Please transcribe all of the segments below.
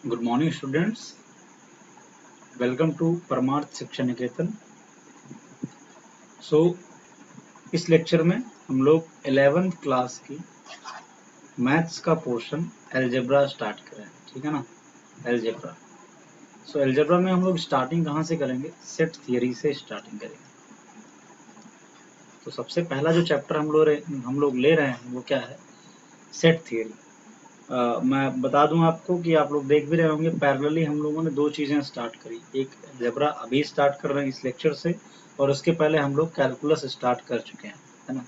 Good morning students, welcome to Parmarth Shiksha निकेतन। इस lecture में हम लोग 11th क्लास की मैथ्स का पोर्शन अलजेब्रा स्टार्ट करें, ठीक है ना। अलजेब्रा अलजेब्रा में हम लोग स्टार्टिंग कहाँ से करेंगे? सेट थियरी से स्टार्टिंग करेंगे। तो सबसे पहला जो चैप्टर हम लोग ले रहे हैं वो क्या है? Set theory. मैं बता दूं आपको कि आप लोग देख भी रहे होंगे, पैरेलली हम लोगों ने दो चीज़ें स्टार्ट करी। एक अलजेब्रा अभी स्टार्ट कर रहे हैं इस लेक्चर से, और उसके पहले हम लोग कैलकुलस स्टार्ट कर चुके हैं, है ना।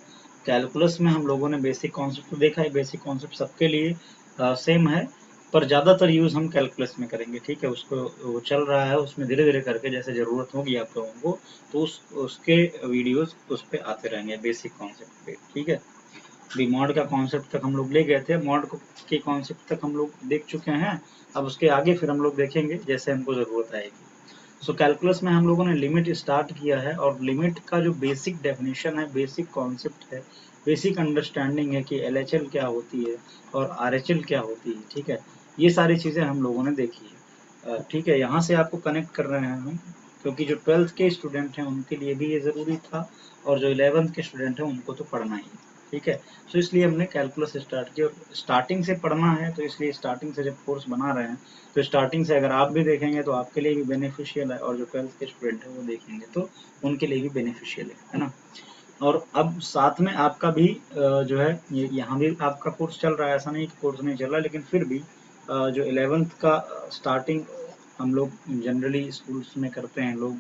कैलकुलस में हम लोगों ने बेसिक कॉन्सेप्ट देखा है। बेसिक कॉन्सेप्ट सबके लिए सेम है, पर ज़्यादातर यूज़ हम कैलकुलस में करेंगे, ठीक है। उसको वो चल रहा है, उसमें धीरे धीरे करके जैसे ज़रूरत होगी आप लोगों को तो उसके वीडियोज़ उस पर आते रहेंगे बेसिक कॉन्सेप्ट पे, ठीक है। अभी मॉड का कॉन्सेप्ट तक हम लोग ले गए थे, मॉड के कॉन्सेप्ट तक हम लोग देख चुके हैं। अब उसके आगे फिर हम लोग देखेंगे जैसे हमको ज़रूरत आएगी। कैलकुलस में हम लोगों ने लिमिट स्टार्ट किया है, और लिमिट का जो बेसिक डेफिनेशन है, बेसिक कॉन्सेप्ट है, बेसिक अंडरस्टैंडिंग है कि एलएचएल क्या होती है और आरएचएल क्या होती है, ठीक है। ये सारी चीज़ें हम लोगों ने देखी है, ठीक है। यहाँ से आपको कनेक्ट कर रहे हैं हम, क्योंकि जो 12th के स्टूडेंट हैं उनके लिए भी ये ज़रूरी था, और जो 11th के स्टूडेंट हैं उनको तो पढ़ना ही है, ठीक है। इसलिए हमने कैलकुलस स्टार्ट किया, और स्टार्टिंग से पढ़ना है, तो इसलिए स्टार्टिंग से जब कोर्स बना रहे हैं तो स्टार्टिंग से अगर आप भी देखेंगे तो आपके लिए भी बेनिफिशियल है, और जो 12th के स्टूडेंट हैं वो देखेंगे तो उनके लिए भी बेनिफिशियल है ना। और अब साथ में आपका भी जो है यहाँ भी आपका कोर्स चल रहा है, ऐसा नहीं कि कोर्स नहीं चल रहा, लेकिन फिर भी जो 11th का स्टार्टिंग हम लोग जनरली स्कूल्स में करते हैं लोग,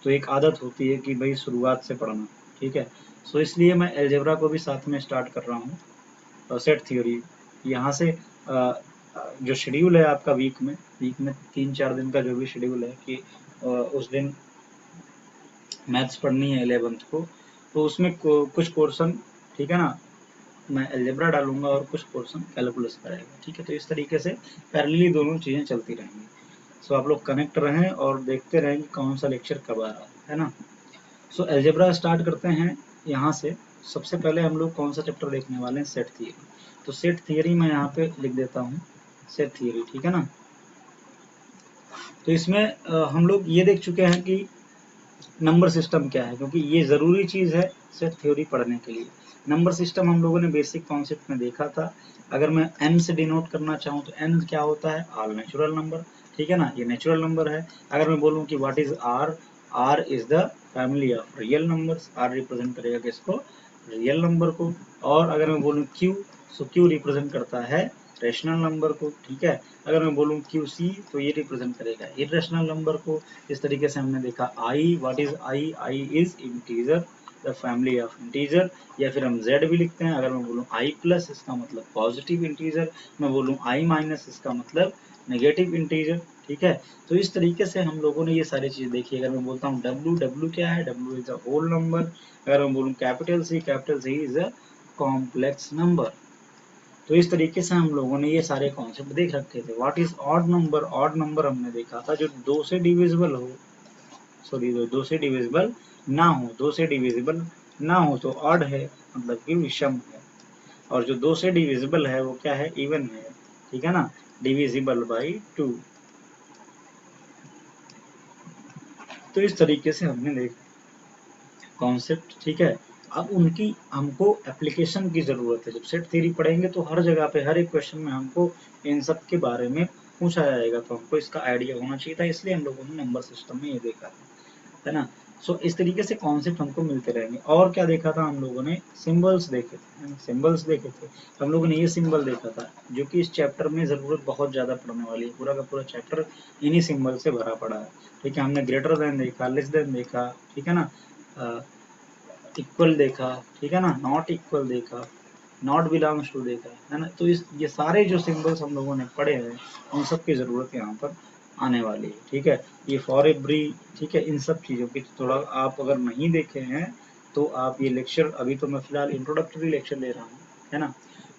तो एक आदत होती है कि भाई शुरुआत से पढ़ना, ठीक है। इसलिए मैं अलजेब्रा को भी साथ में स्टार्ट कर रहा हूँ। सेट थ्योरी यहाँ से जो शेड्यूल है आपका वीक में 3-4 दिन का जो भी शेड्यूल है कि उस दिन मैथ्स पढ़नी है 11th को, तो उसमें कुछ पोर्शन, ठीक है ना, मैं अलजेब्रा डालूंगा और कुछ पोर्शन कैलकुलस का रहेगा, ठीक है। तो इस तरीके से पैरेलली दोनों चीज़ें चलती रहेंगी। आप लोग कनेक्ट रहें और देखते रहें कि कौन सा लेक्चर कब आ रहा है ना। अलजेब्रा स्टार्ट करते हैं यहाँ से। सबसे पहले हम लोग कौन सा चैप्टर देखने वाले हैं? Set theory. सेट थियरी मैं यहाँ पे लिख देता हूँ, सेट थियरी, ठीक है ना। इसमें हम लोग ये देख चुके हैं कि नंबर सिस्टम क्या है, क्योंकि ये ज़रूरी चीज़ है सेट थ्योरी पढ़ने के लिए। नंबर सिस्टम हम लोगों ने बेसिक कॉन्सेप्ट में देखा था। अगर मैं n से डिनोट करना चाहूँ तो n क्या होता है? ऑल नेचुरल नंबर, ठीक है ना, ये नेचुरल नंबर है। अगर मैं बोलूँ कि what is r, r is the family of real numbers, r represent करेगा किसको? रियल नंबर को। और अगर मैं बोलूँ q, q रिप्रेजेंट करता है रेशनल नंबर को, ठीक है। अगर मैं बोलूँ QC तो ये रिप्रेजेंट करेगा इरेशनल नंबर को। इस तरीके से हमने देखा I, what is I is integer, the family of integer. या फिर हम Z भी लिखते हैं। अगर मैं बोलूँ I प्लस, इसका मतलब पॉजिटिव इंटीजर। मैं बोलूँ I माइनस, इसका मतलब नेगेटिव इंटीजर, ठीक है। तो इस तरीके से हम लोगों ने ये सारी चीज़ देखी। अगर मैं बोलता हूँ W क्या है? W is a whole number. अगर मैं बोलूँ capital C is a complex number. तो इस तरीके से हम लोगों ने ये सारे कॉन्सेप्ट देख रखे थे। What is odd number? Odd number हमने देखा था जो 2 से डिविजिबल हो, सॉरी 2 से डिविजिबल ना हो। 2 से डिविजिबल ना हो तो ऑड है, मतलब कि विषम है। और जो 2 से डिविजिबल है वो क्या है? इवन है, ठीक है ना, डिविजिबल बाई 2। तो इस तरीके से हमने देखा कॉन्सेप्ट, ठीक है। अब उनकी हमको एप्लीकेशन की ज़रूरत है। जब सेट थ्योरी पढ़ेंगे तो हर जगह पे हर एक क्वेश्चन में हमको इन सब के बारे में पूछा जाएगा, तो हमको इसका आइडिया होना चाहिए था। इसलिए हम लोगों ने नंबर सिस्टम में ये देखा था, है ना। इस तरीके से कॉन्सेप्ट हमको मिलते रहेंगे। और क्या देखा था हम लोगों ने? सिंबल्स देखे थे, सिंबल्स देखे थे। हम लोगों ने ये सिंबल देखा था, जो कि इस चैप्टर में ज़रूरत बहुत ज़्यादा पड़ने वाली है। पूरा का पूरा चैप्टर इन्हीं सिंबल से भरा पड़ा है, ठीक है। हमने ग्रेटर देन देखा, लेस देन देखा, ठीक है ना, इक्वल देखा, ठीक है ना, नॉट इक्वल देखा, नॉट बिलोंग्स टू देखा, है ना। तो ये सारे जो सिंबल्स हम लोगों ने पढ़े हैं, उन सब की ज़रूरत यहाँ पर आने वाली है, ठीक है। ये फॉर एवरी, ठीक है, इन सब चीज़ों की थोड़ा आप अगर नहीं देखे हैं तो आप ये लेक्चर, अभी तो मैं फिलहाल इंट्रोडक्टरी लेक्चर ले रहा हूँ, है ना।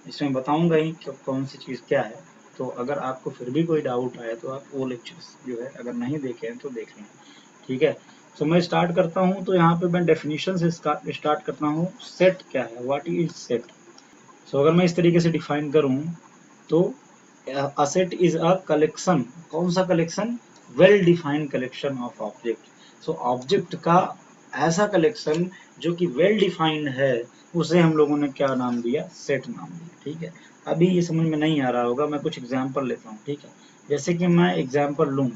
इसमें बताऊंगा ही कि कौन सी चीज़ क्या है। तो अगर आपको फिर भी कोई डाउट आए तो आप वो लेक्चर्स जो है अगर नहीं देखे हैं तो देख लें, ठीक है। मैं स्टार्ट करता हूँ। तो यहाँ पे मैं डेफिनेशन से स्टार्ट करता हूँ। सेट क्या है? What is set? अगर मैं इस तरीके से डिफाइन करूँ तो A set is a collection, कौन सा collection? Well defined collection of object. So object का ऐसा कलेक्शन जो कि वेल डिफाइंड है, उसे हम लोगों ने क्या नाम दिया? सेट नाम दिया. ठीक है, अभी ये समझ में नहीं आ रहा होगा, मैं कुछ एग्जांपल लेता हूँ. ठीक है, जैसे कि मैं एग्जांपल लूँ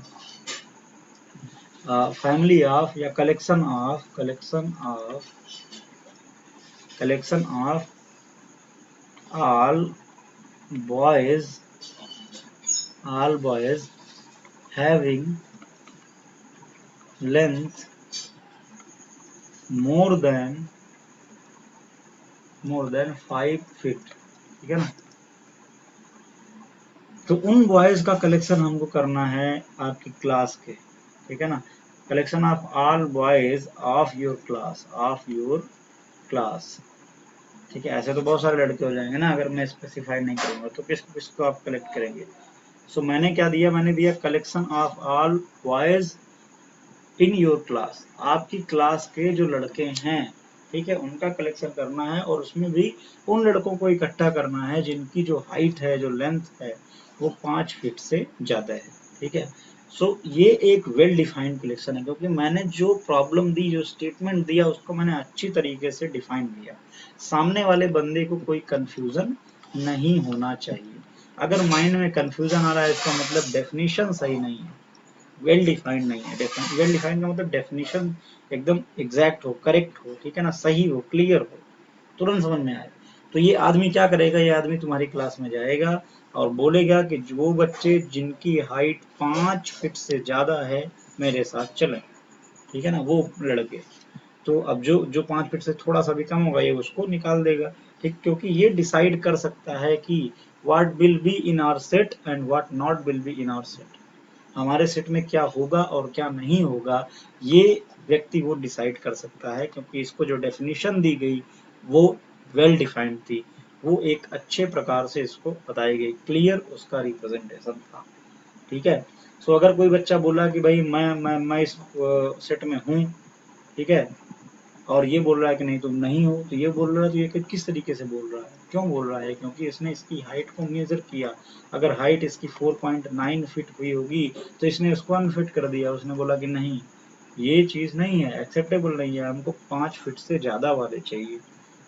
फैमिली ऑफ या collection of all boys having length more than 5 feet. ठीक है ना, तो उन बॉयज का कलेक्शन हमको करना है आपकी क्लास के. ठीक है ना, collection of all boys of your class. ठीक है, ऐसे तो बहुत सारे लड़के हो जाएंगे ना, अगर मैं स्पेसिफाई नहीं करूंगा तो किसको आप कलेक्ट करेंगे? सो मैंने क्या दिया? मैंने दिया collection of all boys in your class. आपकी क्लास के जो लड़के हैं, ठीक है, उनका कलेक्शन करना है, और उसमें भी उन लड़कों को इकट्ठा करना है जिनकी जो हाइट है, जो लेंथ है, वो 5 फीट से ज्यादा है. ठीक है, सो ये एक वेल डिफाइंड कलेक्शन है, क्योंकि मैंने जो प्रॉब्लम दी, जो स्टेटमेंट दिया, उसको मैंने अच्छी तरीके से डिफाइन किया. सामने वाले बंदे को कोई कंफ्यूजन नहीं होना चाहिए. अगर माइंड में कंफ्यूजन आ रहा है, इसका मतलब डेफिनेशन सही नहीं है, वेल डिफाइंड नहीं है. वेल डिफाइंड का मतलब डेफिनेशन एकदम एग्जैक्ट हो, करेक्ट हो, ठीक है ना, सही हो, क्लियर हो, तुरंत समझ में आए. तो ये आदमी क्या करेगा? ये आदमी तुम्हारी क्लास में जाएगा और बोलेगा कि वो बच्चे जिनकी हाइट 5 फीट से ज्यादा है मेरे साथ चलें. ठीक है ना, वो लड़के. तो अब जो जो 5 फीट से थोड़ा सा भी कम होगा, ये उसको निकाल देगा. ठीक, क्योंकि ये डिसाइड कर सकता है कि what will be in our set and what not will be in our set. हमारे सेट में क्या होगा और क्या नहीं होगा, ये व्यक्ति वो डिसाइड कर सकता है, क्योंकि इसको जो डेफिनेशन दी गई वो वेल डिफाइंड थी, वो एक अच्छे प्रकार से इसको बताई गई, क्लियर उसका रिप्रेजेंटेशन था. ठीक है, सो अगर कोई बच्चा बोला कि भाई मैं इस सेट में हूँ, ठीक है, और ये बोल रहा है कि नहीं तुम नहीं हो, तो ये बोल रहा है, तो ये किस तरीके से बोल रहा है, क्यों बोल रहा है? क्योंकि इसने इसकी हाइट को मेजर किया. अगर हाइट इसकी 4.9 फीट हुई होगी, तो इसने उसको अनफिट कर दिया. उसने बोला कि नहीं, ये चीज नहीं है, एक्सेप्टेबल नहीं है, हमको 5 फीट से ज्यादा वाले चाहिए.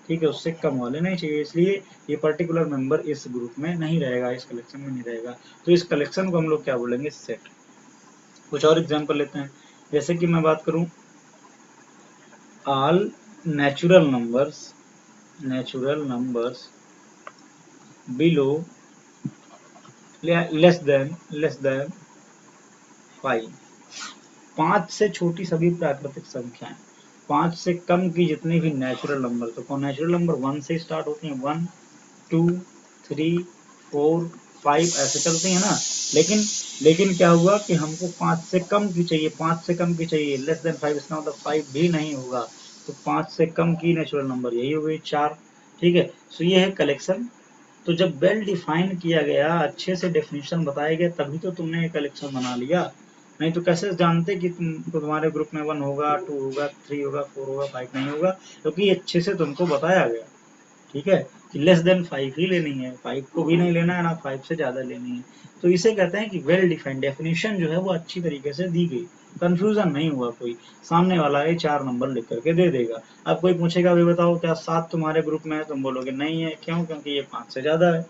ठीक है, उससे कम वाले नहीं चाहिए. इसलिए ये पर्टिकुलर मेंबर इस ग्रुप में नहीं रहेगा, इस कलेक्शन में नहीं रहेगा. तो इस कलेक्शन को हम लोग क्या बोलेंगे? सेट. कुछ और एग्जाम्पल लेते हैं. जैसे कि मैं बात करूं, all natural numbers below less than 5. 5 से छोटी सभी प्राकृतिक संख्याएं, 5 से कम की जितनी भी नेचुरल नंबर, तो कौन नेचुरल नंबर 1 से स्टार्ट होती हैं, 1 2 3 4 5 ऐसे चलती है ना. लेकिन लेकिन क्या हुआ कि हमको 5 से कम की चाहिए, 5 से कम की चाहिए, लेस देन 5, इसका मतलब 5 भी नहीं होगा. तो 5 से कम की नेचुरल नंबर यही हो गई 4. ठीक है, सो ये है कलेक्शन. तो जब वेल डिफाइन किया गया, अच्छे से डेफिनेशन बताया गया, तभी तो तुमने ये कलेक्शन बना लिया. नहीं तो कैसे जानते कि तुम्हारे ग्रुप में 1 होगा, 2 होगा, 3 होगा, 4 होगा, 5 नहीं होगा? क्योंकि अच्छे से तुमको बताया गया. ठीक है, कि लेस देन 5 ही लेनी है, 5 को भी नहीं लेना है ना 5 से ज्यादा लेनी है. तो इसे कहते हैं कि वेल डिफाइंड डेफिनेशन जो है वो अच्छी तरीके से दी गई, कंफ्यूजन नहीं हुआ कोई. सामने वाला ये 4 नंबर लिख करके दे देगा. अब कोई पूछेगा भाई बताओ क्या 7 तुम्हारे ग्रुप में है? तुम बोलोगे नहीं है. क्यों? क्योंकि ये 5 से ज्यादा है.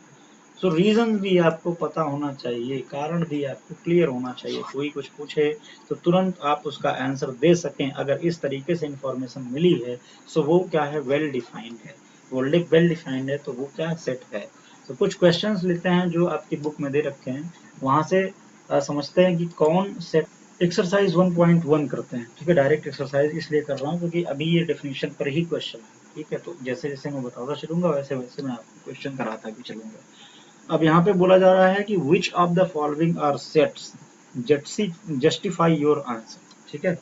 सो रीजन भी आपको पता होना चाहिए, कारण भी आपको क्लियर होना चाहिए. कोई कुछ पूछे तो तुरंत आप उसका आंसर दे सकें. अगर इस तरीके से इंफॉर्मेशन मिली है, सो वो क्या है? वेल डिफाइंड है. वेल डिफाइंड है तो वो क्या? सेट है. तो कुछ क्वेश्चंस लेते हैं जो आपकी बुक में दे रखे हैं, वहां से समझते हैं कि कौन सेट. एक्सरसाइज 1.1 करते हैं. ठीक है, डायरेक्ट एक्सरसाइज इसलिए कर रहा हूँ क्योंकि अभी ये डेफिनेशन पर ही क्वेश्चन है. ठीक है, तो जैसे जैसे मैं बताता चलूंगा वैसे वैसे मैं आपको क्वेश्चन कराता भी चलूंगा. अब यहाँ पे बोला जा रहा है कि which of the following are sets justify your answer. ठीक है,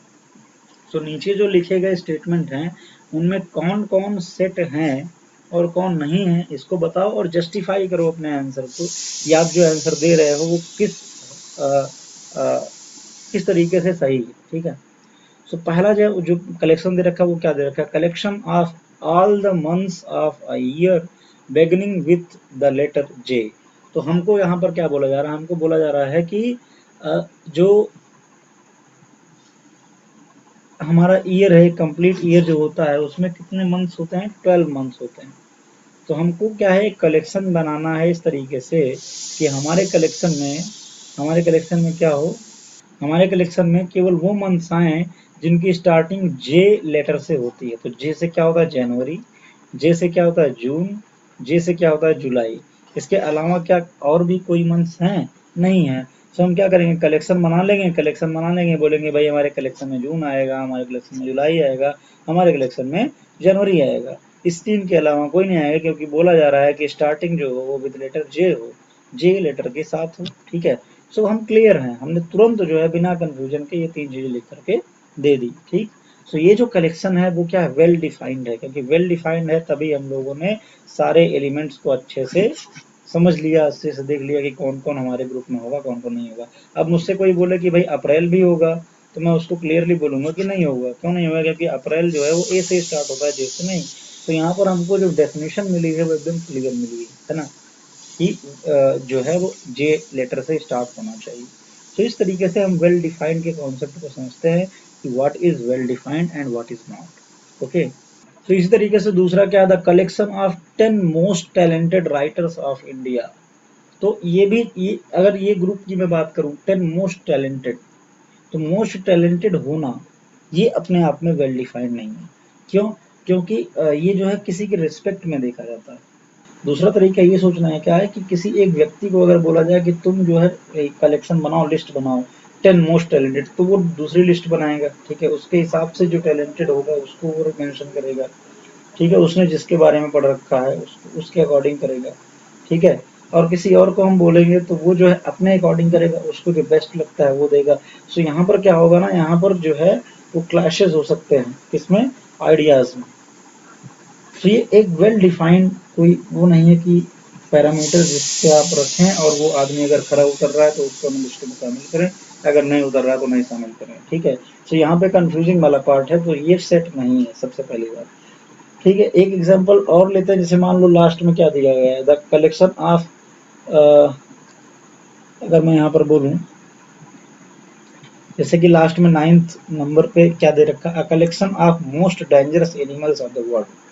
तो नीचे जो लिखे गए स्टेटमेंट हैं उनमें कौन कौन सेट हैं और कौन नहीं है, इसको बताओ और जस्टिफाई करो अपने आंसर को. या आप जो आंसर दे रहे हो वो आ, आ, किस तरीके से सही है. ठीक है, सो पहला जो कलेक्शन दे रखा है वो क्या दे रखा है? Collection of all the months of a year beginning with the letter J. तो हमको यहाँ पर क्या बोला जा रहा है, हमको बोला जा रहा है कि जो हमारा ईयर है, कंप्लीट ईयर जो होता है उसमें कितने मंथ्स होते हैं, 12 मंथ्स होते हैं। तो हमको क्या है, एक कलेक्शन बनाना है इस तरीके से कि हमारे कलेक्शन में क्या हो, हमारे कलेक्शन में केवल वो मंथ्स आए जिनकी स्टार्टिंग जे लेटर से होती है। तो जे से क्या होता है, जनवरी, जे से क्या होता है, जून, जे से क्या होता है, जुलाई। इसके अलावा क्या और भी कोई मंथ्स हैं, नहीं है। तो हम क्या करेंगे, कलेक्शन बना लेंगे, बोलेंगे भाई हमारे कलेक्शन में जून आएगा, हमारे कलेक्शन में जुलाई आएगा, हमारे कलेक्शन में जनवरी आएगा। इस 3 के अलावा कोई नहीं आएगा, क्योंकि बोला जा रहा है कि स्टार्टिंग जो हो वो विद लेटर जे हो, जे लेटर के साथ हो। ठीक है, सो हम क्लियर हैं, हमने तुरंत जो है बिना कंफ्यूजन के ये 3 चीजें लिख करके दे दी। ठीक, सो ये जो कलेक्शन है वो क्या है, वेल डिफाइंड है, क्योंकि वेल डिफाइंड है तभी हम लोगों ने सारे एलिमेंट्स को अच्छे से समझ लिया, अच्छे से देख लिया कि कौन कौन हमारे ग्रुप में होगा, कौन कौन नहीं होगा। अब मुझसे कोई बोले कि भाई अप्रैल भी होगा, तो मैं उसको क्लियरली बोलूंगा कि नहीं होगा। क्यों नहीं होगा, क्योंकि अप्रैल जो है वो ए से स्टार्ट होता है, जे से नहीं। तो यहाँ पर हमको जो डेफिनेशन मिली है वो एकदम क्लियर मिली है ना, कि जो है वो जे लेटर से स्टार्ट होना चाहिए। तो इस तरीके से हम वेल डिफाइंड के कॉन्सेप्ट को समझते हैं कि what is well defined and what is not. Okay, तो इसी तरीके से दूसरा क्या था, collection of 10 most talented writers of India. तो ये भी, ये अगर ये ग्रुप की मैं बात करूं, 10 मोस्ट टैलेंटेड, तो मोस्ट टैलेंटेड होना ये अपने आप में वेल डिफाइंड नहीं है। क्यों, क्योंकि ये जो है किसी के रिस्पेक्ट में देखा जाता है। दूसरा तरीका ये सोचना है क्या है, कि किसी एक व्यक्ति को अगर बोला जाए कि तुम जो है एक कलेक्शन बनाओ, लिस्ट बनाओ 10 मोस्ट टैलेंटेड, तो वो दूसरी लिस्ट बनाएगा। ठीक है, उसके हिसाब से जो टैलेंटेड होगा उसको वो मेंशन करेगा। ठीक है, उसने जिसके बारे में पढ़ रखा है उसके अकॉर्डिंग करेगा। ठीक है, और किसी और को हम बोलेंगे तो वो जो है अपने अकॉर्डिंग करेगा, उसको जो बेस्ट लगता है वो देगा। सो यहाँ पर क्या होगा ना, यहाँ पर जो है वो क्लैशेस हो सकते हैं, किसमें, आइडियाज में। तो ये एक वेल डिफाइंड कोई वो नहीं है कि पैरामीटर जिससे आप रखें और वो आदमी अगर खरा उतर रहा है तो उसको हम लिस्ट में शामिल करें, अगर नहीं उतर रहा है तो नहीं शामिल करें। ठीक है, तो यहाँ पे कंफ्यूजिंग वाला पार्ट है, तो ये सेट नहीं है सबसे पहली बात। ठीक है, एक एग्जांपल और लेते हैं, जैसे मान लो लास्ट में क्या दिया गया है, द कलेक्शन ऑफ, अगर मैं यहाँ पर बोलूँ, जैसे कि लास्ट में 9th नंबर पे क्या दे रखा है, collection of most dangerous animals of the world.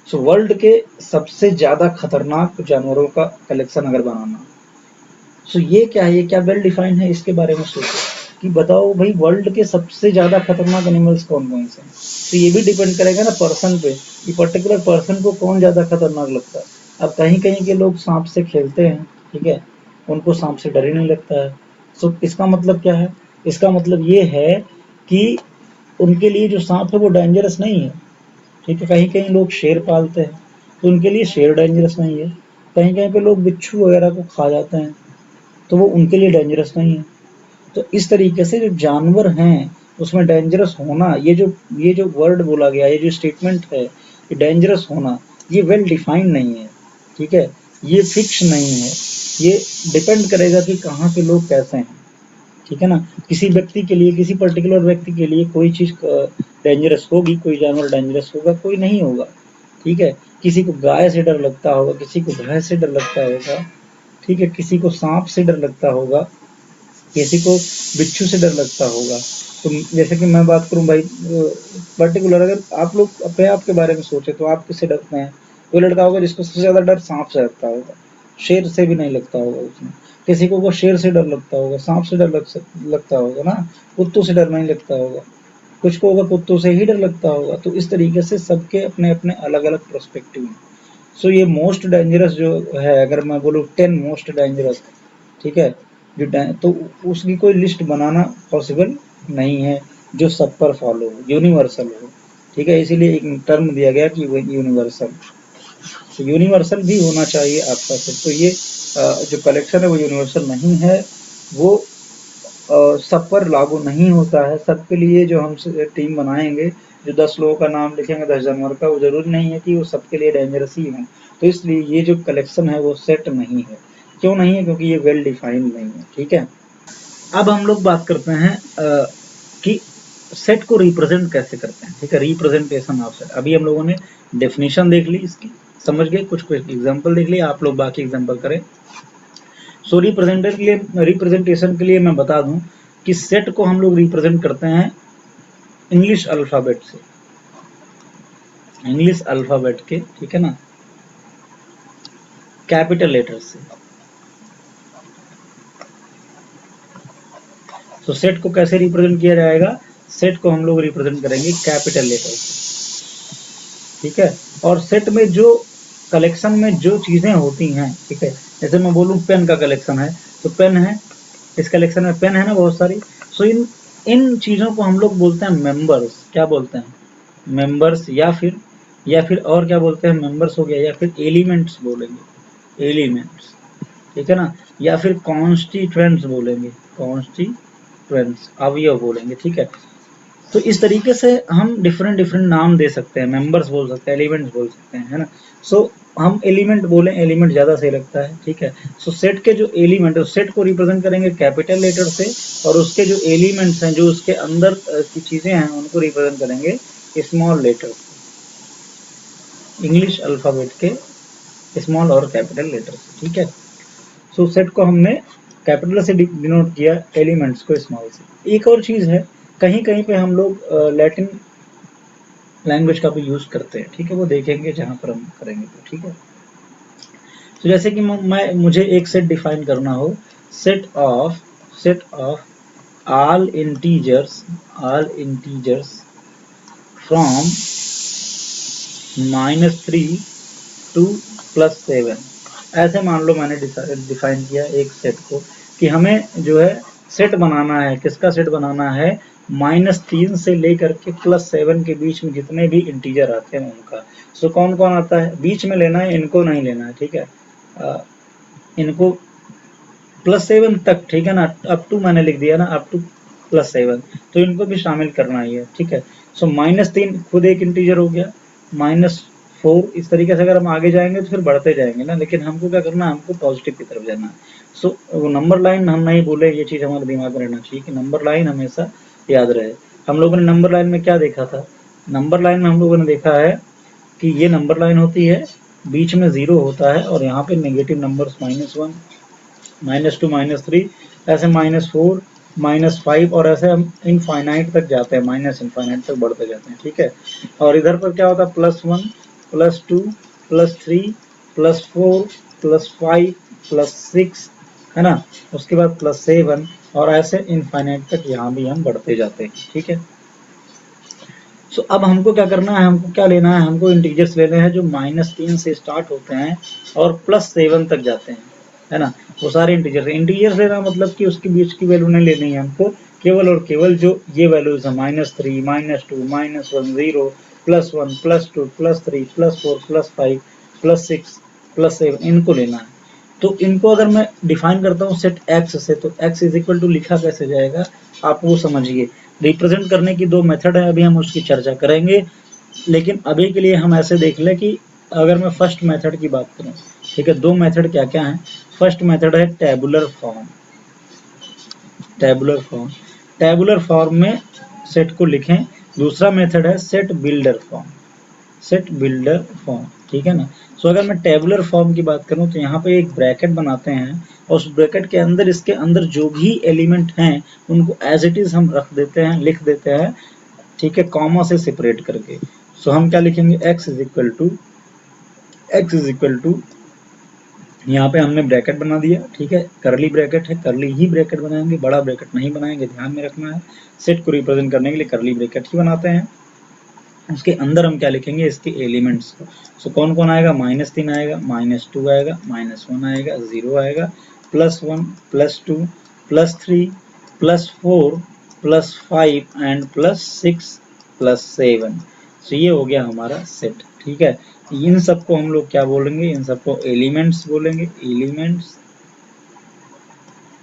So world के सबसे ज्यादा खतरनाक जानवरों का कलेक्शन अगर बनाना, सो ये क्या है, ये क्या वेल डिफाइंड है, इसके बारे में सोचो कि बताओ भाई वर्ल्ड के सबसे ज्यादा खतरनाक एनिमल्स कौन कौन से हैं। तो ये भी डिपेंड करेगा ना पर्सन पे, कि पर्टिकुलर पर्सन को कौन ज्यादा खतरनाक लगता है। अब कहीं कहीं के लोग सांप से खेलते हैं, ठीक है, उनको सांप से डर ही नहीं लगता है। सो इसका मतलब क्या है, इसका मतलब ये है कि उनके लिए जो सांप है वो डेंजरस नहीं है। ठीक है, कहीं कहीं लोग शेर पालते हैं तो उनके लिए शेर डेंजरस नहीं है। कहीं कहीं पे लोग बिच्छू वगैरह को खा जाते हैं तो वो उनके लिए डेंजरस नहीं है। तो इस तरीके से जो जानवर हैं उसमें डेंजरस होना, ये जो वर्ड बोला गया, ये जो स्टेटमेंट है कि डेंजरस होना, ये वेल डिफाइंड नहीं है। ठीक है, ये फिक्स नहीं है, ये डिपेंड करेगा कि कहाँ के लोग कैसे हैं। ठीक है ना, किसी व्यक्ति के लिए, किसी पर्टिकुलर व्यक्ति के लिए कोई चीज डेंजरस होगी, कोई जानवर डेंजरस होगा, कोई नहीं होगा। ठीक है, किसी को गाय से डर लगता होगा, किसी को भैंस से डर लगता होगा। ठीक है, किसी को सांप से डर लगता होगा, किसी को बिच्छू से डर लगता होगा। तो जैसे कि मैं बात करूं भाई पर्टिकुलर, अगर आप लोग अपने आप के बारे में सोचे तो आप किससे डरते हैं। कोई लड़का होगा जिसको सबसे ज्यादा डर सांप से लगता होगा, शेर से भी नहीं लगता होगा उसमें। किसी को वो शेर से डर लगता होगा, सांप से डर लगता होगा ना, कुत्तों से डर नहीं लगता होगा, कुछ को होगा कुत्तों से ही डर लगता होगा। तो इस तरीके से सबके अपने अपने अलग अलग प्रोस्पेक्टिव हैं। सो ये मोस्ट डेंजरस जो है, अगर मैं बोलूँ 10 मोस्ट डेंजरस, ठीक है, तो उसकी कोई लिस्ट बनाना पॉसिबल नहीं है जो सब पर फॉलो हो, यूनिवर्सल हो। ठीक है, इसीलिए एक टर्म दिया गया कि वो यूनिवर्सल, तो यूनिवर्सल भी होना चाहिए आपका सेट। तो ये जो कलेक्शन है वो यूनिवर्सल नहीं है, वो सब पर लागू नहीं होता है। सबके लिए जो हम टीम बनाएंगे, जो 10 लोगों का नाम लिखेंगे 10 जानवर का, वो जरूरी नहीं है कि वो सबके लिए डेंजरस ही हो। तो इसलिए ये जो कलेक्शन है वो सेट नहीं है। क्यों नहीं है, क्योंकि ये वेल डिफाइंड नहीं है। ठीक है, अब हम लोग बात करते हैं कि सेट को रिप्रेजेंट कैसे करते हैं। ठीक है, रिप्रेजेंटेशन ऑफ सेट, अभी हम लोगों ने डेफिनेशन देख ली इसकी, समझ गए, कुछ कुछ एग्जांपल देख लिए, आप लोग बाकी एग्जांपल करें। सो रिप्रेजेंटेशन के लिए मैं बता दूं कि सेट को हम लोग रिप्रेजेंट करते हैं इंग्लिश अल्फाबेट से, इंग्लिश अल्फाबेट के, ठीक है ना, कैपिटल लेटर से। तो सेट को कैसे रिप्रेजेंट किया जाएगा? सेट को हम लोग रिप्रेजेंट करेंगे कैपिटल लेटर से, ठीक है। और सेट में जो कलेक्शन में जो चीजें होती हैं, ठीक है, जैसे मैं बोलूं पेन का कलेक्शन है, तो पेन है, इस कलेक्शन में पेन है ना बहुत सारी। सो इन इन चीजों को हम लोग बोलते हैं मेंबर्स। क्या बोलते हैं? मेंबर्स, या फिर और क्या बोलते हैं? मेंबर्स हो गया, या फिर एलिमेंट्स बोलेंगे, एलिमेंट्स, ठीक है ना, या फिर कॉन्स्टिट्यूएंट्स बोलेंगे, कॉन्स्टिट्यूएंट्स अवयव बोलेंगे, ठीक है। तो इस तरीके से हम डिफरेंट डिफरेंट नाम दे सकते हैं, मेंबर्स बोल सकते हैं, एलिमेंट्स बोल सकते हैं, है ना। सो हम एलिमेंट बोले, एलिमेंट ज्यादा सही लगता है, ठीक है। सो सेट के जो एलिमेंट है, सेट को रिप्रेजेंट करेंगे कैपिटल लेटर से, और उसके जो एलिमेंट्स हैं, जो उसके अंदर की चीजें हैं, उनको रिप्रेजेंट करेंगे स्मॉल लेटर से, इंग्लिश अल्फाबेट के स्मॉल और कैपिटल लेटर से, ठीक है। सो सेट को हमने कैपिटल से डिनोट किया, एलिमेंट्स को स्मॉल से। एक और चीज है, कहीं कहीं पे हम लोग लैटिन लैंग्वेज का भी यूज करते हैं, ठीक है, वो देखेंगे जहां पर हम करेंगे तो, ठीक है। तो जैसे कि मुझे एक सेट डिफाइन करना हो, set of all integers from -3 to +7, ऐसे मान लो मैंने डिफाइन किया एक सेट को, कि हमें जो है सेट बनाना है, किसका सेट बनाना है? -3 से लेकर के +7 के बीच में जितने भी इंटीजर आते हैं उनका। सो कौन कौन आता है? बीच में लेना है, इनको नहीं लेना है, ठीक है, इनको +7 तक, ठीक है ना, अप टू मैंने लिख दिया ना, अप टू +7, तो इनको भी शामिल करना ही है, ठीक है। सो -3 खुद एक इंटीजर हो गया, -4, इस तरीके से अगर हम आगे जाएंगे तो फिर बढ़ते जाएंगे ना, लेकिन हमको क्या करना है? हमको पॉजिटिव की तरफ जाना है। सो वो नंबर लाइन हम नहीं बोले, ये चीज हमारे दिमाग में रहना चाहिए कि नंबर लाइन हमेशा याद रहे। हम लोगों ने नंबर लाइन में क्या देखा था? नंबर लाइन में हम लोगों ने देखा है कि ये नंबर लाइन होती है, बीच में 0 होता है, और यहाँ पे नेगेटिव नंबर्स -1, -2, -3, ऐसे -4, -5, और ऐसे हम इनफाइनाइट तक जाते हैं, माइनस इनफाइनाइट तक बढ़ते जाते हैं, ठीक है। और इधर पर क्या होता है? +1, +2, +3, +4, +5, +6, है ना, उसके बाद +7, और ऐसे इनफाइनाइट तक यहाँ भी हम बढ़ते जाते हैं, ठीक है। सो अब हमको क्या करना है? हमको क्या लेना है? हमको इंटीजर्स लेने हैं जो -3 से स्टार्ट होते हैं और +7 तक जाते हैं, है ना। वो सारे इंटीजर्स लेना मतलब कि उसके बीच की वैल्यू नहीं लेनी है हमको, केवल और केवल जो ये वैल्यूज है, -3, -2, -1, 0, +1, +2, +3, +4, +5, +6, +7, इनको लेना है। तो इनको अगर मैं डिफाइन करता हूँ सेट एक्स से, तो x इज इक्वल टू लिखा कैसे जाएगा? आप वो समझिए। रिप्रेजेंट करने की दो मेथड है, अभी हम उसकी चर्चा करेंगे, लेकिन अभी के लिए हम ऐसे देख लें कि अगर मैं फर्स्ट मेथड की बात करूं, ठीक है, दो मेथड क्या क्या है? फर्स्ट मेथड है tabular form, tabular form, tabular form में सेट को लिखें। दूसरा मेथड है set builder form, set builder form, ठीक है ना। सो अगर मैं टेबुलर फॉर्म की बात करूं तो यहाँ पे एक ब्रैकेट बनाते हैं, और उस ब्रैकेट के अंदर, इसके अंदर जो भी एलिमेंट हैं उनको एज इट इज हम रख देते हैं, लिख देते हैं, ठीक है, कॉमा से सेपरेट करके। सो हम क्या लिखेंगे? x इज इक्वल टू यहाँ पे हमने ब्रैकेट बना दिया, ठीक है, करली ब्रैकेट है, करली ही ब्रैकेट बनाएंगे, बड़ा ब्रैकेट नहीं बनाएंगे, ध्यान में रखना है। सेट को रिप्रेजेंट करने के लिए करली ब्रैकेट ही बनाते हैं। उसके अंदर हम क्या लिखेंगे? इसके एलिमेंट्स को। सो कौन कौन आएगा? -3 आएगा, -2 आएगा, -1 आएगा, 0 आएगा, +1, +2, +3, +4, +5 एंड +6, +7। सो ये हो गया हमारा सेट, ठीक है। इन सबको हम लोग क्या बोलेंगे? इन सबको एलिमेंट्स बोलेंगे, एलिमेंट्स।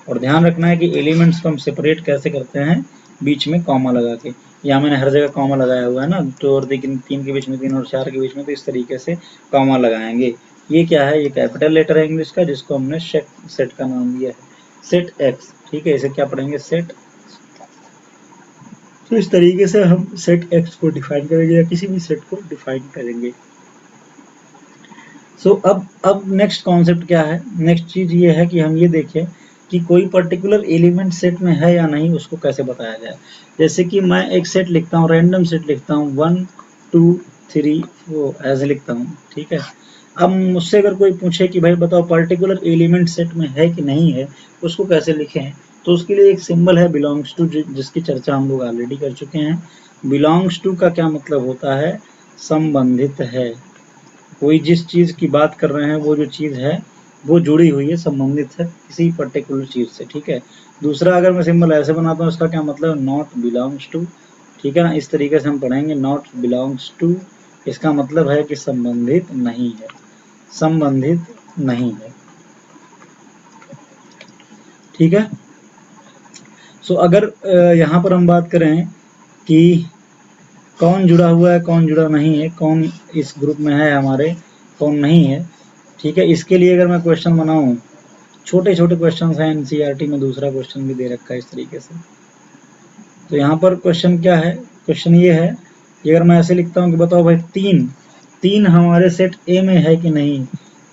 और ध्यान रखना है कि एलिमेंट्स को हम सेपरेट कैसे करते हैं? बीच में कॉमा लगा के। यहाँ मैंने हर जगह कॉमा लगाया हुआ है ना, 2 और 3 के बीच में, 3 और 4 के बीच में, तो इस तरीके से कॉमा लगाएंगे। ये क्या है? ये कैपिटल लेटर है इंग्लिश का, जिसको हमने सेट का नाम दिया है, सेट एक्स, ठीक है। इसे क्या पढ़ेंगे? सेट। तो इस तरीके से हम सेट एक्स को डिफाइन करेंगे, या किसी भी सेट को डिफाइन करेंगे। सो अब नेक्स्ट कॉन्सेप्ट क्या है, नेक्स्ट चीज ये है कि हम ये देखें कि कोई पर्टिकुलर एलिमेंट सेट में है या नहीं, उसको कैसे बताया जाए। जैसे कि मैं एक सेट लिखता हूँ, रैंडम सेट लिखता हूँ 1 2 3 4 ऐसे लिखता हूँ, ठीक है। अब मुझसे अगर कोई पूछे कि भाई बताओ पर्टिकुलर एलिमेंट सेट में है कि नहीं है, उसको कैसे लिखें, तो उसके लिए एक सिंबल है बिलोंग्स टू, जिसकी चर्चा हम लोग ऑलरेडी कर चुके हैं। बिलोंग्स टू का क्या मतलब होता है, संबंधित है। कोई जिस चीज की बात कर रहे हैं वो जो चीज है वो जुड़ी हुई है, संबंधित है किसी पर्टिकुलर चीज से, ठीक है। दूसरा अगर मैं सिंबल ऐसे बनाता हूँ, इसका क्या मतलब, नॉट बिलोंग्स टू, ठीक है ना। इस तरीके से हम पढ़ेंगे, नॉट बिलोंग्स टू, इसका मतलब है कि संबंधित नहीं है, संबंधित नहीं है, ठीक है। सो अगर यहाँ पर हम बात करें कि कौन जुड़ा हुआ है कौन जुड़ा नहीं है, कौन इस ग्रुप में है हमारे, कौन नहीं है, ठीक है। इसके लिए अगर मैं क्वेश्चन बनाऊं, छोटे छोटे क्वेश्चन हैं, एनसीईआरटी में दूसरा क्वेश्चन भी दे रखा है इस तरीके से। तो यहाँ पर क्वेश्चन क्या है, क्वेश्चन ये है कि अगर मैं ऐसे लिखता हूँ कि बताओ भाई तीन, तीन हमारे सेट ए में है कि नहीं,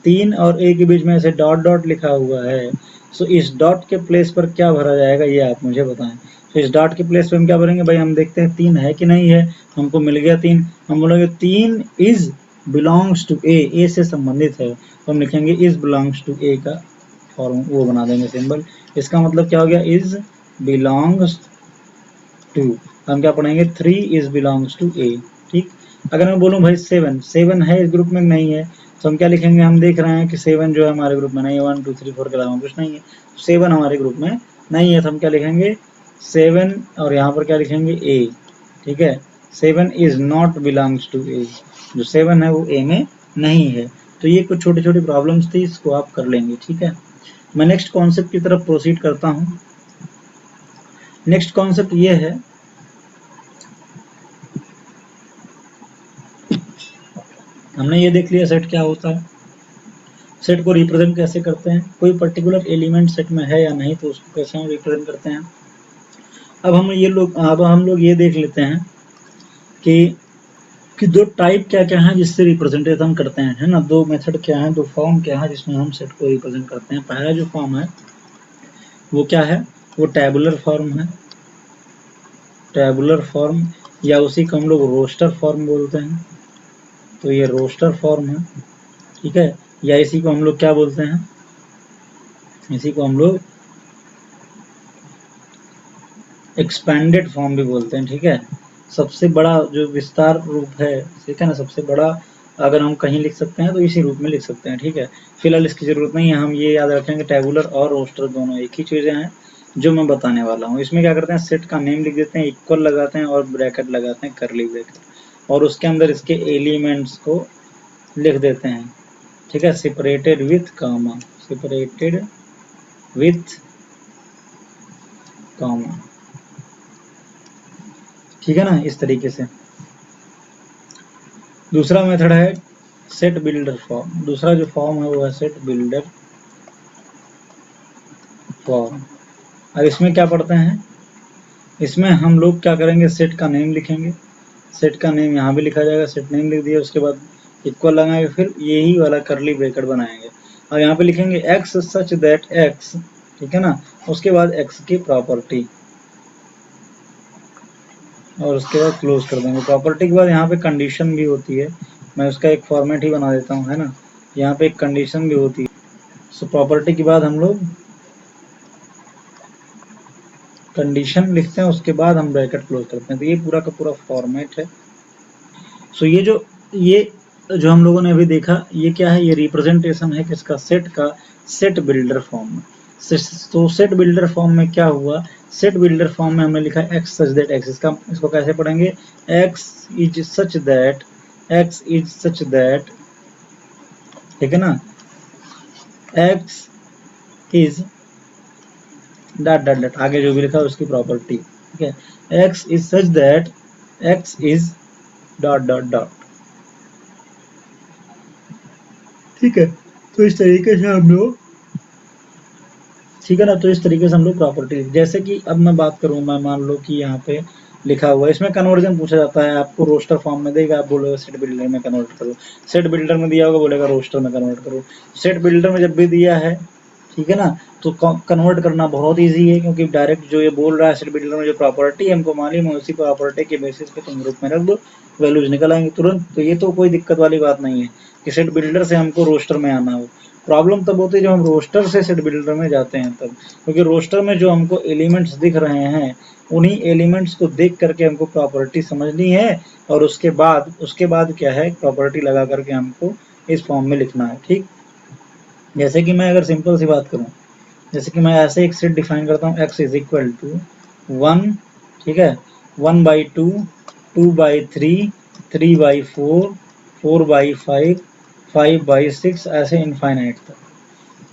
तीन और ए के बीच में ऐसे डॉट डॉट लिखा हुआ है। सो इस डॉट के प्लेस पर क्या भरा जाएगा, ये आप मुझे बताएं। तो इस डॉट के प्लेस पे हम क्या भरेंगे, भाई हम देखते हैं तीन है कि नहीं है, हमको मिल गया तीन, हम बोलेंगे तीन इज बिलोंग्स टू ए से संबंधित है, तो हम लिखेंगे इज बिलोंग्स टू ए का फॉर्म वो बना देंगे सिंबल। इसका मतलब क्या हो गया, इज बिलोंग्स टू, हम क्या पढ़ेंगे, थ्री इज बिलोंग्स टू ए, ठीक। अगर मैं बोलूं भाई सेवन, सेवन है इस ग्रुप में नहीं है, तो हम क्या लिखेंगे, हम देख रहे हैं कि सेवन जो है हमारे ग्रुप में नहीं है, 1 2 3 4 के अलावा कुछ नहीं है, सेवन हमारे ग्रुप में नहीं है, तो हम क्या लिखेंगे, सेवन, और यहाँ पर क्या लिखेंगे, ए, ठीक है। Seven is not belongs to A, जो सेवन है वो ए में नहीं है। तो ये कुछ छोटी छोटी प्रॉब्लम्स थी, इसको आप कर लेंगे, ठीक है। मैं नेक्स्ट कॉन्सेप्ट की तरफ प्रोसीड करता हूँ। नेक्स्ट कॉन्सेप्ट ये है, हमने ये देख लिया सेट क्या होता है, सेट को रिप्रेजेंट कैसे करते हैं, कोई पर्टिकुलर एलिमेंट सेट में है या नहीं तो उसको कैसे हम रिप्रेजेंट करते हैं। अब हम लोग ये देख लेते हैं कि दो टाइप क्या क्या है जिससे रिप्रेजेंटेशन हम करते हैं, है ना। दो मेथड क्या है, दो फॉर्म क्या है जिसमें हम सेट को रिप्रेजेंट करते हैं। पहला जो फॉर्म है वो क्या है, वो टैबुलर फॉर्म है, टैबुलर फॉर्म, या उसी को हम लोग रोस्टर फॉर्म बोलते हैं। तो ये रोस्टर फॉर्म है, ठीक है। या इसी को हम लोग क्या बोलते हैं, इसी को हम लोग एक्सपैंडेड फॉर्म भी बोलते हैं, ठीक है। सबसे बड़ा जो विस्तार रूप है, ठीक है ना, सबसे बड़ा अगर हम कहीं लिख सकते हैं तो इसी रूप में लिख सकते हैं, ठीक है। फिलहाल इसकी जरूरत नहीं है, हम ये याद रखेंगे टैबुलर और रोस्टर दोनों एक ही चीजें हैं जो मैं बताने वाला हूँ। इसमें क्या करते हैं, सेट का नेम लिख देते हैं, इक्वल लगाते हैं और ब्रैकेट लगाते हैं, करली ब्रैकेट, और उसके अंदर इसके एलिमेंट्स को लिख देते हैं, ठीक है, separated with comma, separated with comma, ठीक है ना, इस तरीके से। दूसरा मेथड है सेट बिल्डर फॉर्म, दूसरा जो फॉर्म है वो है सेट बिल्डर फॉर्म। अब इसमें क्या पढ़ते हैं, इसमें हम लोग क्या करेंगे, सेट का नेम लिखेंगे, सेट का नेम यहाँ भी लिखा जाएगा, सेट नेम लिख दिया, उसके बाद इक्वल लगाएंगे, फिर यही वाला करली ब्रैकेट बनाएंगे, और यहाँ पे लिखेंगे एक्स सच दैट एक्स, ठीक है ना, उसके बाद एक्स की प्रॉपर्टी, और उसके बाद क्लोज कर देंगे। प्रॉपर्टी के बाद यहाँ पे कंडीशन भी होती है, मैं उसका एक फॉर्मेट ही बना देता हूँ, है ना। यहाँ पे एक कंडीशन भी होती है। सो प्रॉपर्टी के बाद हम लोग कंडीशन लिखते हैं, उसके बाद हम ब्रैकेट क्लोज करते हैं। तो ये पूरा का पूरा फॉर्मेट है। सो ये जो हम लोगों ने अभी देखा, ये क्या है, ये रिप्रेजेंटेशन है किसका, सेट का, सेट बिल्डर फॉर्म में। तो सेट बिल्डर फॉर्म में क्या हुआ, सेट बिल्डर फॉर्म में हमने लिखा एक्स सच दैट एक्स, इसको कैसे पढ़ेंगे, x is such that, x is such that, ठीक है ना, x is dot dot dot, आगे जो भी लिखा है उसकी प्रॉपर्टी, ठीक है। X is such that x is dot dot dot, ठीक है। तो इस तरीके से हम लोग, ठीक है ना, तो इस तरीके से हम लोग प्रॉपर्टी, जैसे कि अब मैं बात करूं, मैं मान लो कि यहाँ पे लिखा हुआ है। इसमें कन्वर्जन पूछा जाता है, आपको रोस्टर फॉर्म में देगा, आप बोलोगे सेट बिल्डर में कन्वर्ट करो, सेट बिल्डर में दिया होगा बोलेगा रोस्टर में कन्वर्ट करो। सेट बिल्डर में जब भी दिया है, ठीक है ना, तो कन्वर्ट करना बहुत इजी है, क्योंकि डायरेक्ट जो ये बोल रहा है सेट बिल्डर में जो प्रॉपर्टी हमको मालूम है उसी प्रॉपर्टी के बेसिस पे तुम ग्रुप में रख दो, वैल्यूज निकल आएंगे तुरंत। तो ये तो कोई दिक्कत वाली बात नहीं है कि सेट बिल्डर से हमको रोस्टर में आना हो। प्रॉब्लम तब होती है जब हम रोस्टर से सेट बिल्डर में जाते हैं तब, क्योंकि रोस्टर में जो हमको एलिमेंट्स दिख रहे हैं उन्हीं एलिमेंट्स को देख करके हमको प्रॉपर्टी समझनी है, और उसके बाद क्या है, प्रॉपर्टी लगा करके हमको इस फॉर्म में लिखना है। ठीक, जैसे कि मैं अगर सिंपल सी बात करूं, जैसे कि मैं ऐसे एक सेट डिफाइन करता हूँ, x इज इक्वल टू 1, ठीक है, 1/2, 2/3, 3/4, 4/5, 5/6, ऐसे इनफाइनाइट तक।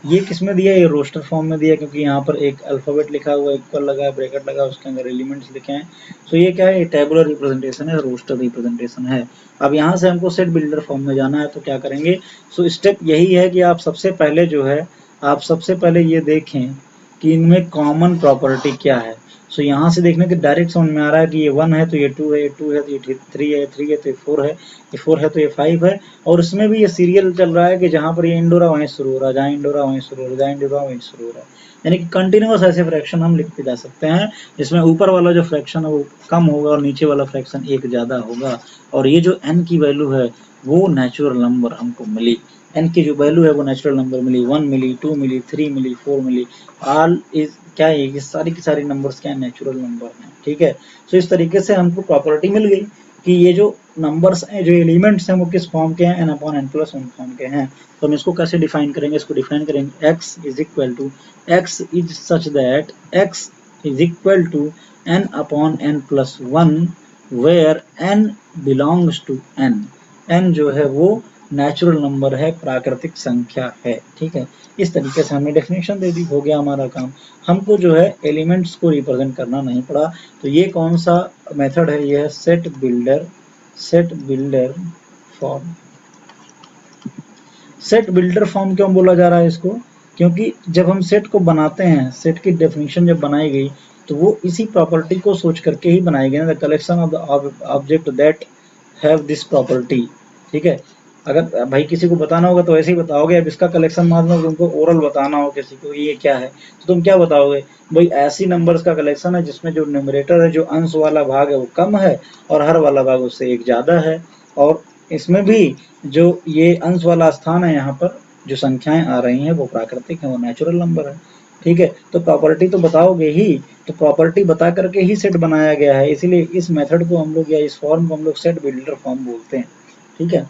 ये किस में दिया है, ये रोस्टर फॉर्म में दिया, क्योंकि यहाँ पर एक अल्फाबेट लिखा हुआ है, इक्वल लगा है, ब्रैकेट लगा है, उसके अंदर एलिमेंट्स लिखे हैं। तो ये क्या है, टेबुलर रिप्रेजेंटेशन है, रोस्टर रिप्रेजेंटेशन है। अब यहाँ से हमको सेट बिल्डर फॉर्म में जाना है, तो क्या करेंगे, सो स्टेप यही है कि आप सबसे पहले जो है, आप सबसे पहले ये देखें कि इनमें कॉमन प्रॉपर्टी क्या है। सो यहाँ से देखने के डायरेक्ट समझ में आ रहा है कि ये 1 है तो ये 2 है, ये 2 है तो ये 3 है, 3 है तो ये 4 है, ये 4 है तो ये 5 है। और इसमें भी ये सीरियल चल रहा है कि जहाँ पर ये इंडोरा वहीं शुरू हो रहा है, जहाँ इंडोरा वहीं शुरू हो रहा है, जहाँ इंडोरा वहीं शुरू हो रहा है। यानी कि कंटिन्यूस ऐसे फ्रैक्शन हम लिखते जा सकते हैं, जिसमें ऊपर वाला जो फ्रैक्शन है वो कम होगा और नीचे वाला फ्रैक्शन एक ज़्यादा होगा। और ये जो n की वैल्यू है वो नेचुरल नंबर हमको मिली, n की जो वैल्यू है वो नेचुरल नंबर मिली, 1 मिली, 2 मिली, 3 मिली, 4 मिली, ऑल इज क्या है, ये सारी की सारी नंबर्स क्या है, नेचुरल नंबर हैं। ठीक है, तो इस तरीके से हमको प्रॉपर्टी मिल गई कि ये जो नंबर्स हैं, जो एलिमेंट्स हैं, वो किस फॉर्म के हैं, n upon n plus 1 form के हैं। तो हम इसको कैसे डिफाइन करेंगे, इसको डिफाइन करेंगे x is equal to, x is such that x is equal to n upon n plus 1 where n belongs to n। n जो है वो नेचुरल नंबर है, प्राकृतिक संख्या है। ठीक है, इस तरीके से हमने डेफिनेशन दे दी, हो गया हमारा काम। हमको जो है एलिमेंट्स को रिप्रेजेंट करना नहीं पड़ा। तो ये कौन सा मेथड है, ये है set builder form. Set builder form क्यों बोला जा रहा है इसको, क्योंकि जब हम सेट को बनाते हैं, सेट की डेफिनेशन जब बनाई गई तो वो इसी प्रॉपर्टी को सोच करके ही बनाई गई, the collection of the object that have this property. ठीक है, अगर भाई किसी को बताना होगा तो ऐसे ही बताओगे, अब इसका कलेक्शन मान लो तुमको ओरल बताना हो किसी को ये क्या है, तो तुम क्या बताओगे, भाई ऐसी नंबर्स का कलेक्शन है जिसमें जो न्यूमरेटर है, जो अंश वाला भाग है वो कम है और हर वाला भाग उससे एक ज्यादा है, और इसमें भी जो ये अंश वाला स्थान है, यहाँ पर जो संख्याएं आ रही हैं वो प्राकृतिक है, वो नेचुरल नंबर है। ठीक है, तो प्रॉपर्टी तो बताओगे ही, तो प्रॉपर्टी बता करके ही सेट बनाया गया है, इसीलिए इस मेथड को हम लोग या इस फॉर्म को हम लोग सेट बिल्डर फॉर्म बोलते हैं। ठीक है,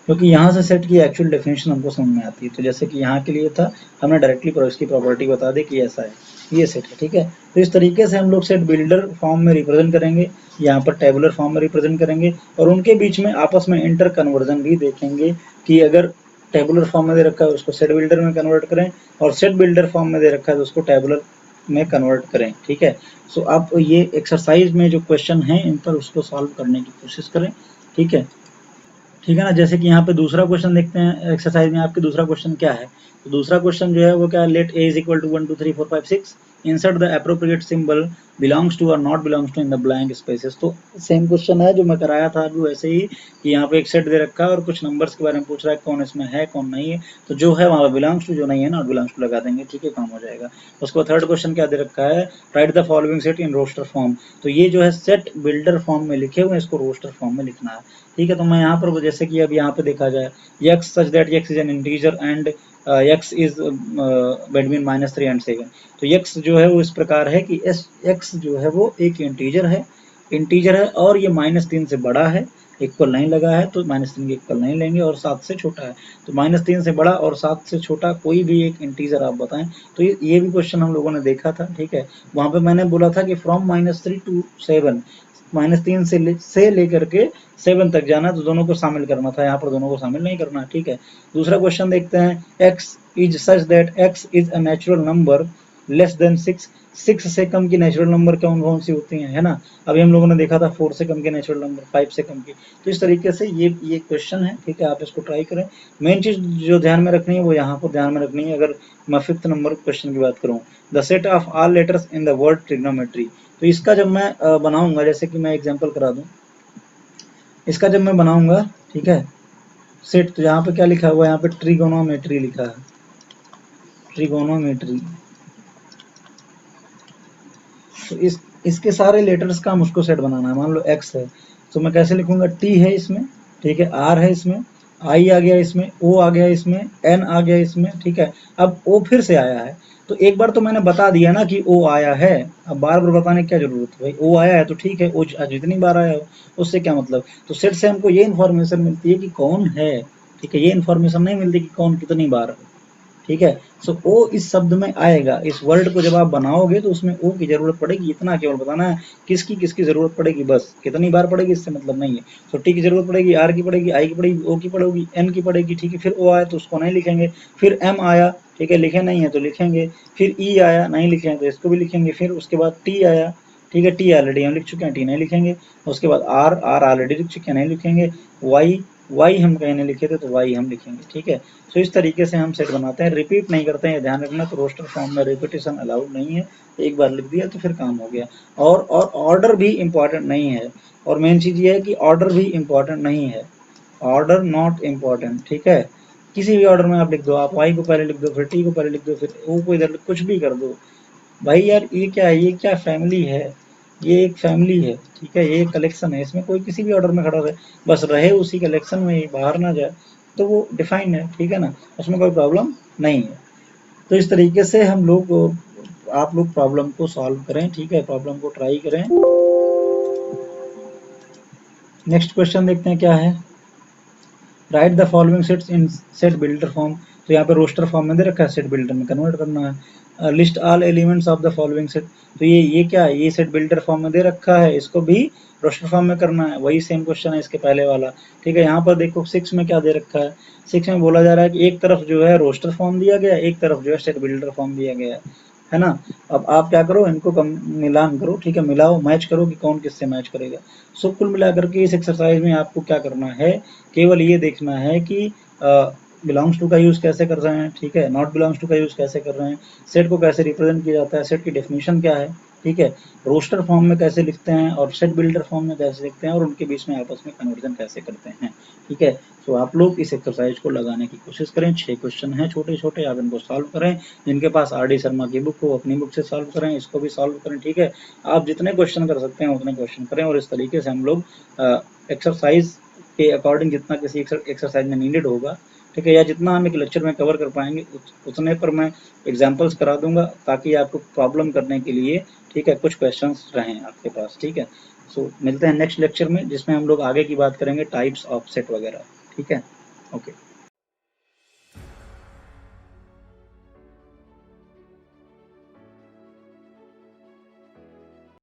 क्योंकि यहाँ से सेट की एक्चुअल डेफिनेशन हमको समझ में आती है। तो जैसे कि यहाँ के लिए था, हमने डायरेक्टली इसकी प्रॉपर्टी बता दी कि ऐसा है, ये सेट है। ठीक है, तो इस तरीके से हम लोग सेट बिल्डर फॉर्म में रिप्रेजेंट करेंगे, यहाँ पर टेबुलर फॉर्म में रिप्रेजेंट करेंगे, और उनके बीच में आपस में इंटर कन्वर्जन भी देखेंगे कि अगर टेबुलर फॉर्म में दे रखा है उसको सेट बिल्डर में कन्वर्ट करें, और सेट बिल्डर फॉर्म में दे रखा है तो उसको टेबुलर में कन्वर्ट करें। ठीक है, सो आप ये एक्सरसाइज में जो क्वेश्चन है इन पर उसको सॉल्व करने की कोशिश करें। ठीक है, ठीक है ना, जैसे कि यहाँ पे दूसरा क्वेश्चन देखते हैं एक्सरसाइज में, आपके दूसरा क्वेश्चन क्या है, तो दूसरा क्वेश्चन जो है वो क्या, let A is equal to 1 2 3 4 5 6, insert the appropriate symbol belongs to और not belongs to in the blank spaces. तो सेम क्वेश्चन है जो मैं कराया था अभी वैसे ही, कि यहाँ पे एक सेट दे रखा है और कुछ नंबर्स के बारे में पूछ रहा है, कौन इसमें है कौन नहीं है, तो जो है वहाँ बिलोंग्स टू, जो नहीं है नॉट बिलोंग्स टू लगा देंगे। ठीक है, काम हो जाएगा। उसको थर्ड क्वेश्चन क्या दे रखा है, write the following set in roster form. तो ये जो है सेट बिल्डर फॉर्म में लिखे हुए, इसको रोस्टर फॉर्म में लिखना है। ठीक है, तो मैं यहाँ पर जैसे कि अब यहाँ पे देखा जाए, x such that x is an integer and x is between -3 and 7। तो x जो है वो इस प्रकार है कि x जो है वो एक इंटीजर है और ये -3 से बड़ा है, इक्वल नहीं लगा है तो -3 के इक्वल नहीं लेंगे, और 7 से छोटा है। तो -3 से बड़ा और 7 से छोटा कोई भी एक इंटीजर आप बताएं। तो ये भी क्वेश्चन हम लोगों ने देखा था। ठीक है, वहां पे मैंने बोला था कि फ्रॉम -3 टू 7, -3 से लेकर के 7 तक जाना, तो दोनों को शामिल करना था, यहाँ पर दोनों को शामिल नहीं करना। ठीक है, दूसरा क्वेश्चन देखते हैं, x is such that x is a natural number less than 6, 6 से कम की नेचुरल नंबर कौन कौन सी होती हैं, है ना। अभी हम लोगों ने देखा था 4 से कम के नेचुरल नंबर, 5 से कम की। तो इस तरीके से ये क्वेश्चन है, ठीक है, आप इसको ट्राई करें। मेन चीज जो ध्यान में रखनी है वो यहाँ पर ध्यान में रखनी है। अगर मैं 5th नंबर क्वेश्चन की बात करूँ, the set of all letters in the word trigonometry. तो इसका जब मैं बनाऊंगा, जैसे कि मैं एग्जाम्पल करा दूं, इसका जब मैं बनाऊंगा, ठीक है, सेट, तो यहाँ पे क्या लिखा हुआ है, यहाँ पे ट्रिगोनोमेट्री लिखा है, ट्रिगोनोमेट्री। तो इसके सारे लेटर्स का मुझको सेट बनाना है। मान लो एक्स है, तो मैं कैसे लिखूंगा, टी है इसमें, ठीक है, आर है इसमें, आई आ गया इसमें, ओ आ गया इसमें, एन आ गया इसमें, ठीक है। अब ओ फिर से आया है, तो एक बार तो मैंने बता दिया ना कि ओ आया है, अब बार बार बताने की क्या जरूरत है भाई, ओ आया है तो ठीक है, ओ जितनी बार आया हो उससे क्या मतलब। तो सेट से हमको ये इन्फॉर्मेशन मिलती है कि कौन है, ठीक है, ये इन्फॉर्मेशन नहीं मिलती कि कौन कितनी बार, ठीक है। सो ओ इस शब्द में आएगा, इस वर्ड को जब आप बनाओगे तो उसमें ओ की जरूरत पड़ेगी, इतना केवल बताना है, किसकी किसकी जरूरत पड़ेगी, बस कितनी बार पड़ेगी इससे मतलब नहीं है। तो टी की जरूरत पड़ेगी, आर की पड़ेगी, आई की पड़ेगी, ओ की पड़ेगी, एन की पड़ेगी, ठीक है। फिर ओ आया तो उसको नहीं लिखेंगे, फिर एम आया, ठीक है, लिखे नहीं है तो लिखेंगे, फिर ई आया, नहीं लिखे हैं तो इसको भी लिखेंगे, फिर उसके बाद टी आया, ठीक है, टी ऑलरेडी हम लिख चुके हैं, टी नहीं लिखेंगे। उसके बाद आर, आर ऑलरेडी लिख चुके हैं, नहीं लिखेंगे। वाई, वाई हम कहीं नहीं लिखे थे तो वाई हम लिखेंगे, ठीक है। तो इस तरीके से हम सेट बनाते हैं, रिपीट नहीं करते हैं, ध्यान रखना। तो रोस्टर फॉर्म में रिपीटेशन अलाउड नहीं है, एक बार लिख दिया तो फिर काम हो गया। और ऑर्डर भी इम्पॉर्टेंट नहीं है, और मेन चीज ये है कि ऑर्डर भी इम्पॉर्टेंट नहीं है, ऑर्डर नॉट इम्पॉर्टेंट, ठीक है। किसी भी ऑर्डर में आप लिख दो, आप वाई को पहले लिख दो, फिर टी को पहले लिख दो, फिर ओ को इधर, कुछ भी कर दो भाई। यार ये क्या है, ये क्या फैमिली है, ये एक फैमिली है, ठीक है, ये एक कलेक्शन है, इसमें कोई किसी भी ऑर्डर में खड़ा रहे, बस रहे उसी कलेक्शन में ही, बाहर ना जाए, तो वो डिफाइंड है, ठीक है ना, उसमें कोई प्रॉब्लम नहीं है। तो इस तरीके से हम लोग, आप लोग प्रॉब्लम को सॉल्व करें, ठीक है, प्रॉब्लम को ट्राई करें। नेक्स्ट क्वेश्चन देखते हैं क्या है। Write the following sets in set builder form. तो यहाँ पे रोस्टर फॉर्म में दे रखा है, सेट बिल्डर में कन्वर्ट करना है। List all elements of the following set. तो ये क्या है, ये सेट बिल्डर फॉर्म में दे रखा है, इसको भी रोस्टर फॉर्म में करना है, वही सेम क्वेश्चन है इसके पहले वाला, ठीक है। यहाँ पर देखो 6 में क्या दे रखा है, 6 में बोला जा रहा है कि एक तरफ जो है रोस्टर फॉर्म दिया गया, एक तरफ जो है सेट बिल्डर फॉर्म दिया गया है ना। अब आप क्या करो, इनको मिलान करो, ठीक है, मिलाओ, मैच करो कि कौन किससे मैच करेगा। सो कुल मिलाकर के इस एक्सरसाइज में आपको क्या करना है, केवल ये देखना है कि बिलोंग्स टू का यूज कैसे कर रहे हैं, ठीक है, नॉट बिलोंग्स टू का यूज कैसे कर रहे हैं, सेट को कैसे रिप्रेजेंट किया जाता है, सेट की डेफिनेशन क्या है, ठीक है, रोस्टर फॉर्म में कैसे लिखते हैं और सेट बिल्डर फॉर्म में कैसे लिखते हैं, और उनके बीच में आपस में कन्वर्जन कैसे करते हैं, ठीक है। तो आप लोग इस एक्सरसाइज को लगाने की कोशिश करें। 6 क्वेश्चन हैं छोटे छोटे, आप इनको सॉल्व करें। जिनके पास आर डी शर्मा की बुक हो अपनी बुक से सॉल्व करें, इसको भी सॉल्व करें, ठीक है। आप जितने क्वेश्चन कर सकते हैं उतने क्वेश्चन करें, और इस तरीके से हम लोग एक्सरसाइज के अकॉर्डिंग जितना किसी एक्सरसाइज में नीडेड होगा, ठीक है, या जितना हम एक लेक्चर में कवर कर पाएंगे उतने पर मैं एग्जाम्पल्स करा दूंगा, ताकि आपको प्रॉब्लम करने के लिए, ठीक है, कुछ क्वेश्चंस रहें आपके पास, ठीक है। सो मिलते हैं नेक्स्ट लेक्चर में, जिसमें हम लोग आगे की बात करेंगे टाइप्स ऑफ सेट वगैरह, ठीक है, ओके।